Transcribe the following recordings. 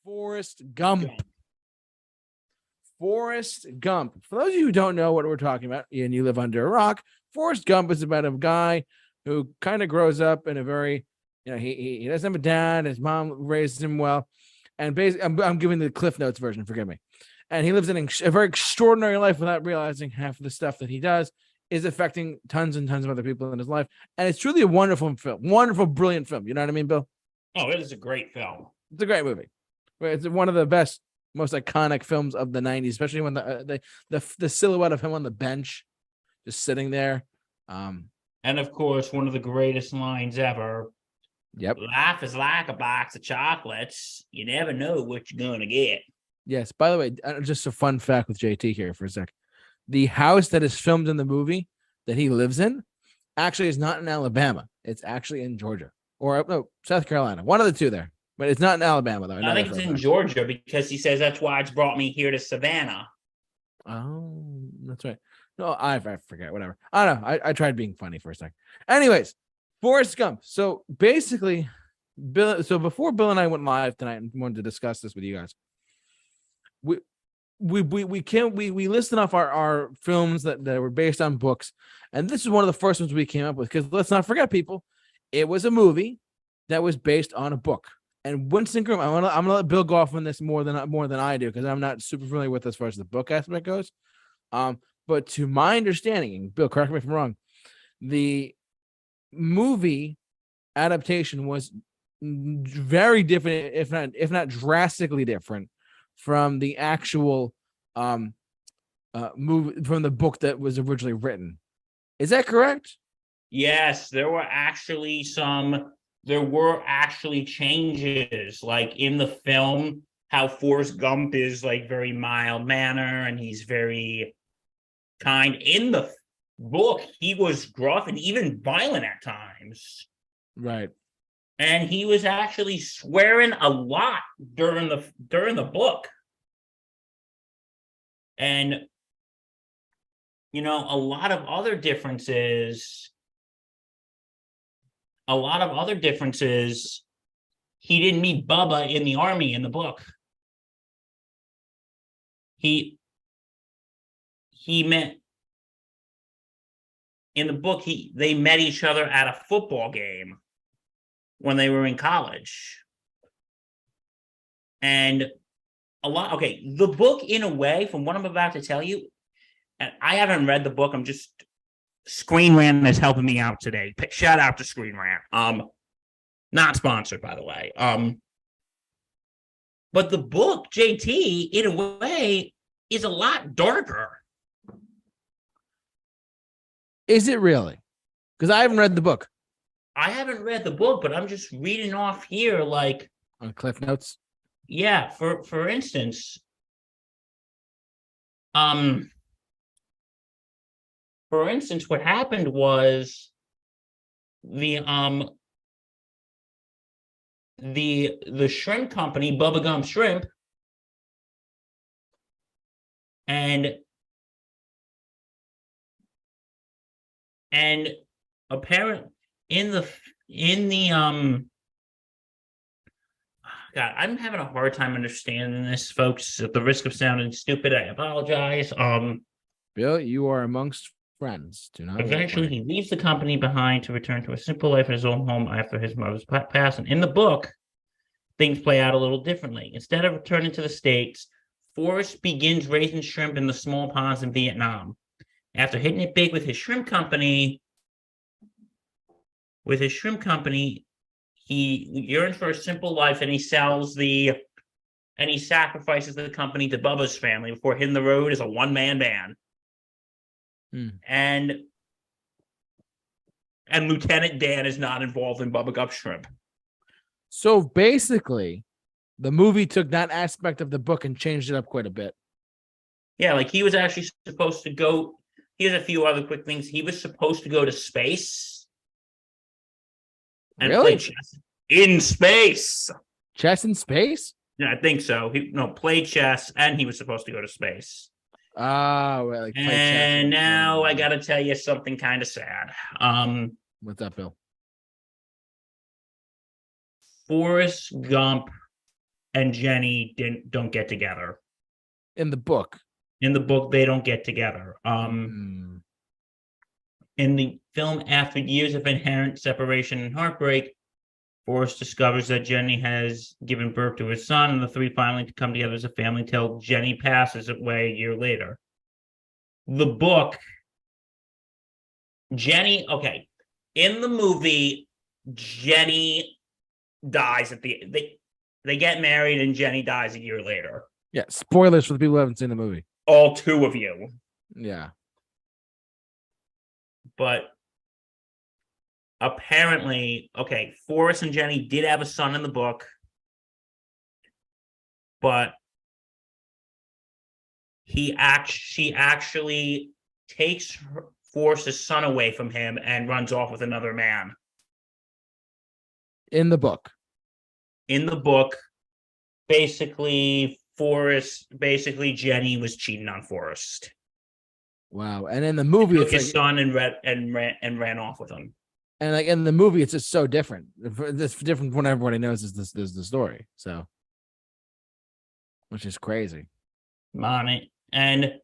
Forrest Gump. Forrest Gump. For those of you who don't know what we're talking about, and you live under a rock, Forrest Gump is about a guy who kind of grows up in a very, he doesn't have a dad. His mom raised him well, and basically, I'm giving the Cliff Notes version. Forgive me. And he lives in a very extraordinary life without realizing half of the stuff that he does is affecting tons and tons of other people in his life. And it's truly a wonderful film, wonderful, brilliant film. You know what I mean, Bill? Oh, it is a great film. It's a great movie. It's one of the best, most iconic films of the 90s, especially when the silhouette of him on the bench, just sitting there. And of course, one of the greatest lines ever. Yep. Life is like a box of chocolates. You never know what you're going to get. Yes. By the way, just a fun fact with JT here for a sec. The house that is filmed in the movie that he lives in actually is not in Alabama. It's actually in Georgia or no, South Carolina. One of the two there. But it's not in Alabama, though. I think it's in Georgia because he says that's why it's brought me here to Savannah. Oh, that's right. No, I forget. Whatever. I don't know. I tried being funny for a second. Anyways, Forrest Gump. So basically, before Bill and I went live tonight and wanted to discuss this with you guys, we listed off our films that were based on books, and this is one of the first ones we came up with because let's not forget, people, it was a movie that was based on a book. And Winston Groom, I'm gonna let Bill go off on this more than I do because I'm not super familiar with as far as the book aspect goes. But to my understanding, and Bill, correct me if I'm wrong, the movie adaptation was very different, if not drastically different, from the actual movie from the book that was originally written. Is that correct? Yes, there were actually changes, like in the film, how Forrest Gump is like very mild manner and he's very kind. In the book, he was gruff and even violent at times. Right. And he was actually swearing a lot during the book. And a lot of other differences, he didn't meet Bubba in the army in the book. He met in the book, they met each other at a football game when they were in college. And the book, in a way, from what I'm about to tell you, and I haven't read the book, I'm just Screen Rant is helping me out today. Shout out to Screen Rant. Not sponsored, by the way. But the book, JT, in a way, is a lot darker. Is it really? Because I haven't read the book. I haven't read the book, but I'm just reading off here, like on Cliff Notes. Yeah, for instance, what happened was the shrimp company, Bubba Gump Shrimp, and apparent in the God, I'm having a hard time understanding this, folks. At the risk of sounding stupid, I apologize. Bill, you are amongst friends. Do not. Eventually, he leaves the company behind to return to a simple life in his own home after his mother's passing. In the book, things play out a little differently. Instead of returning to the States, Forrest begins raising shrimp in the small ponds in Vietnam. After hitting it big with his shrimp company, he yearns for a simple life, and he sacrifices the company to Bubba's family before hitting the road as a one-man band. And Lieutenant Dan is not involved in Bubba Gump Shrimp. So basically, the movie took that aspect of the book and changed it up quite a bit. Yeah, like he was actually supposed to go. Here's a few other quick things. He was supposed to go to space. And really? Play chess in space. Chess in space? Yeah, I think so. Played chess, and he was supposed to go to space. Oh, well, like and now I got to tell you something kind of sad. What's up, Bill? Forrest Gump and Jenny don't get together. In the book. In the book, they don't get together. In the film, after years of inherent separation and heartbreak, Forrest discovers that Jenny has given birth to his son, and the three finally come together as a family till Jenny passes away a year later. The book, Jenny, okay, in the movie, Jenny dies they get married and Jenny dies a year later. Yeah, spoilers for the people who haven't seen the movie. All two of you. Yeah. But apparently, okay, Forrest and Jenny did have a son in the book, but she actually takes Forrest's son away from him and runs off with another man. In the book. In the book, basically Jenny was cheating on Forrest. Wow. And in the movie, took his son and ran off with him. And like in the movie, it's just so different. It's different when everybody knows is the story. So, which is crazy. Money. And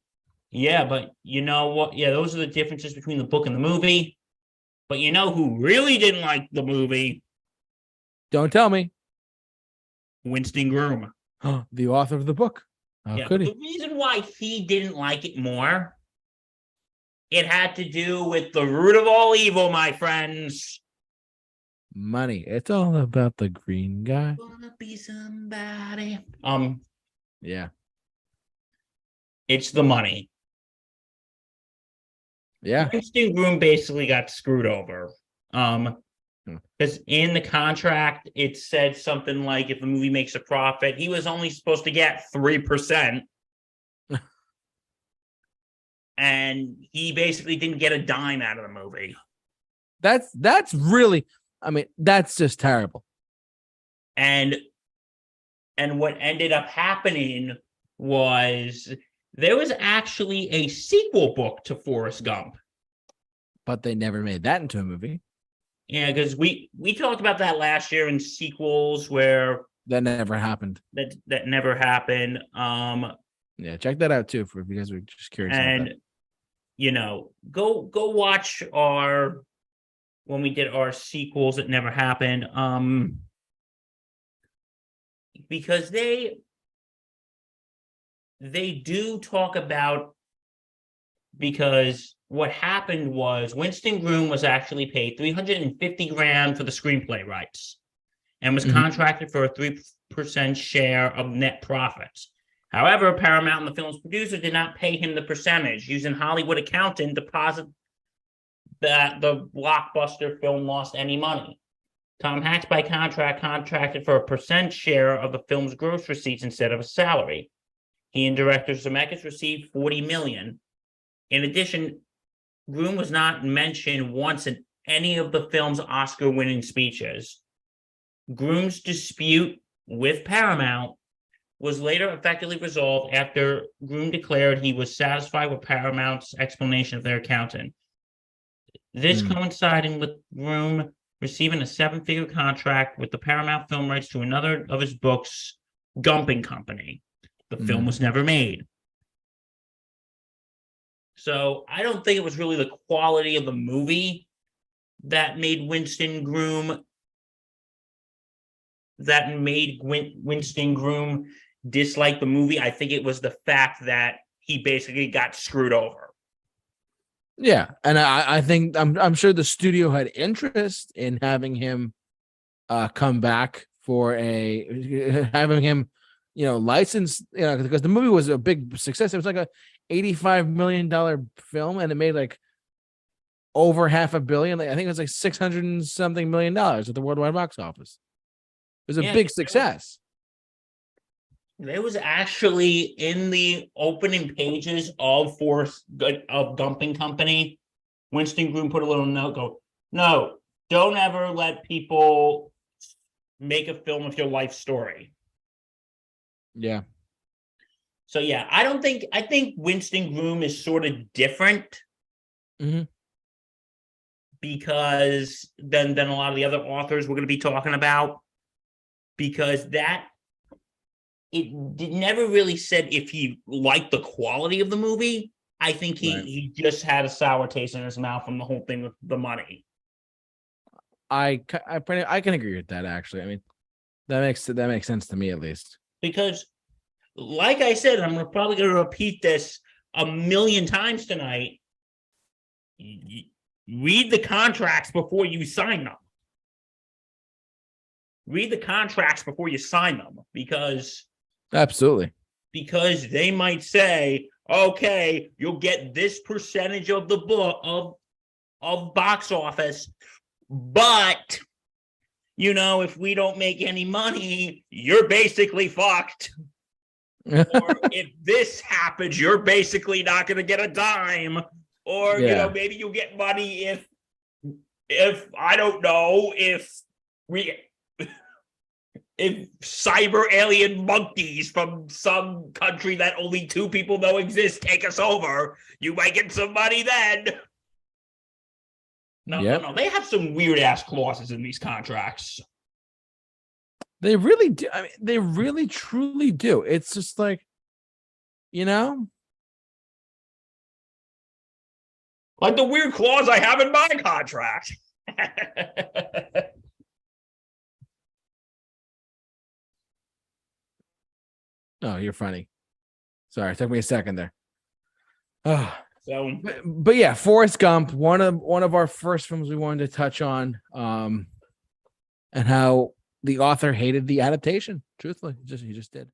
yeah, but you know what? Yeah, those are the differences between the book and the movie. But you know who really didn't like the movie? Don't tell me. Winston Groom. The author of the book. How could he? The reason why he didn't like it more, it had to do with the root of all evil, my friends. Money. It's all about the green guy. Wanna be somebody. Yeah. It's the money. Yeah. Winston Groom basically got screwed over. Because in the contract, it said something like if the movie makes a profit, he was only supposed to get 3%. And he basically didn't get a dime out of the movie. That's really, I mean, that's just terrible. And what ended up happening was there was actually a sequel book to Forrest Gump. But they never made that into a movie. Yeah, because we talked about that last year in sequels where that never happened. That never happened. Yeah, check that out too for if you guys are just curious. And you know, go watch when we did our sequels that never happened. Because they do talk about, because what happened was Winston Groom was actually paid $350,000 for the screenplay rights and was contracted for a 3% share of net profits. However, Paramount and the film's producer did not pay him the percentage, using Hollywood accountant to deposit that the blockbuster film lost any money. Tom Hanks, by contract, contracted for a percent share of the film's gross receipts instead of a salary. He and director Zemeckis received $40 million. In addition, Groom was not mentioned once in any of the film's Oscar-winning speeches. Groom's dispute with Paramount was later effectively resolved after Groom declared he was satisfied with Paramount's explanation of their accountant. This coinciding with Groom receiving a 7-figure contract with the Paramount film rights to another of his books, Gumping Company. The film was never made. So I don't think it was really the quality of the movie that made Winston Groom dislike the movie. I think it was the fact that he basically got screwed over. Yeah, and I think I'm sure the studio had interest in having him come back for having him, licensed, because the movie was a big success. It was like a $85 million film, and it made like over $500 million. I think it was like 600 and something $million at the worldwide box office. It was a big success. There was actually in the opening pages of Gumping Company, Winston Groom put a little note, no, don't ever let people make a film of your life story. Yeah. So yeah, I think Winston Groom is sort of different because than a lot of the other authors we're going to be talking about, because that never really said if he liked the quality of the movie. I think he just had a sour taste in his mouth from the whole thing with the money. I can agree with that. Actually, I mean, that makes sense to me at least. Because, like I said, I'm probably going to repeat this a million times tonight. Read the contracts before you sign them. Read the contracts before you sign them, because they might say, okay, you'll get this percentage of the book of box office, but if we don't make any money, you're basically fucked. Or if this happens, you're basically not going to get a dime. Or maybe you'll get money if I don't know, if cyber alien monkeys from some country that only 2 people know exist take us over, you might get some money then. No, they have some weird ass clauses in these contracts. They really do. I mean, they really truly do. It's just like, like the weird clause I have in my contract. Oh, you're funny. Sorry, it took me a second there. Oh. So, but yeah, Forrest Gump, one of our first films we wanted to touch on, and how the author hated the adaptation. Truthfully, he just did.